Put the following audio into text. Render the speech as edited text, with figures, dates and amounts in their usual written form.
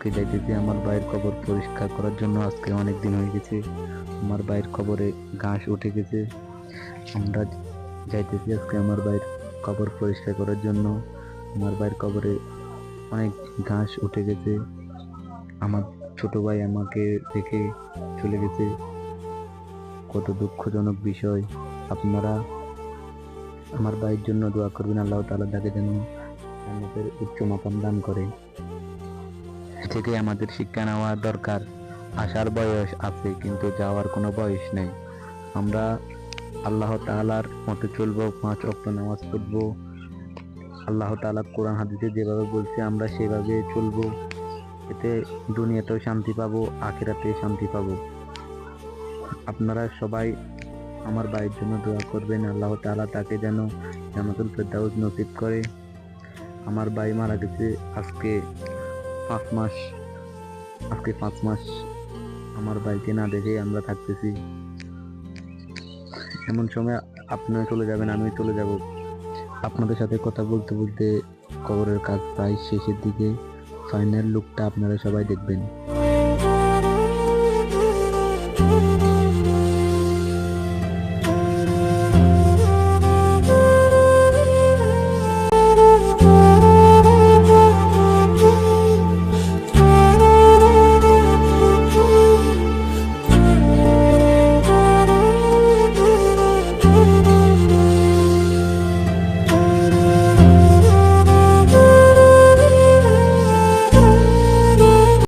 আজকে যাইতেছি আমার ভাইয়ের কবর পরিষ্কার করার জন্য। আজকে অনেক দিন হয়ে গেছে, আমার ভাইয়ের কবরে ঘাস উঠে গেছে। আমরা যাইতেছি আজকে আমার ভাইয়ের কবর পরিষ্কার করার জন্য। আমার ভাইয়ের কবরে অনেক ঘাস উঠে গেছে। আমার ছোট ভাই আমাকে রেখে চলে গেছে, কত দুঃখজনক বিষয়। আপনারা আমার ভাইয়ের জন্য দোয়া করবেন, আল্লাহ তাআলা তাকে যেন জান্নাতের উচ্চ মাকাম দান করে। থেকে আমাদের শিক্ষা নেওয়া দরকার। আসার বয়স আছে কিন্তু যাওয়ার কোনো বয়স নেই। আমরা আল্লাহ তাআলার মতে চলবো, 5 ওয়াক্ত নামাজ পড়বো, আল্লাহ তাআলা কোরআন হাদিসে যেভাবে বলছে আমরা সেভাবে চলবো। এতে দুনিয়াতেও শান্তি পাবো, আখিরাতে শান্তি পাবো। আপনারা সবাই আমার ভাইয়ের জন্য দোয়া করবেন, আল্লাহ তাআলা তাকে যেন জান্নাতুল ফেরদাউস নসিব করে। আমার ভাই মারা গেছে আজকে 5 মাস। আজকে 5 মাস আমার ভাইকে না দেখে আমরা থাকতেছি। এমন সময় আপনিও চলে যাবেন, আমিও চলে যাব। আপনাদের সাথে কথা বলতে বলতে কবরের কাজ প্রায় শেষের দিকে। ফাইনাল লুকটা আপনারা সবাই দেখবেন।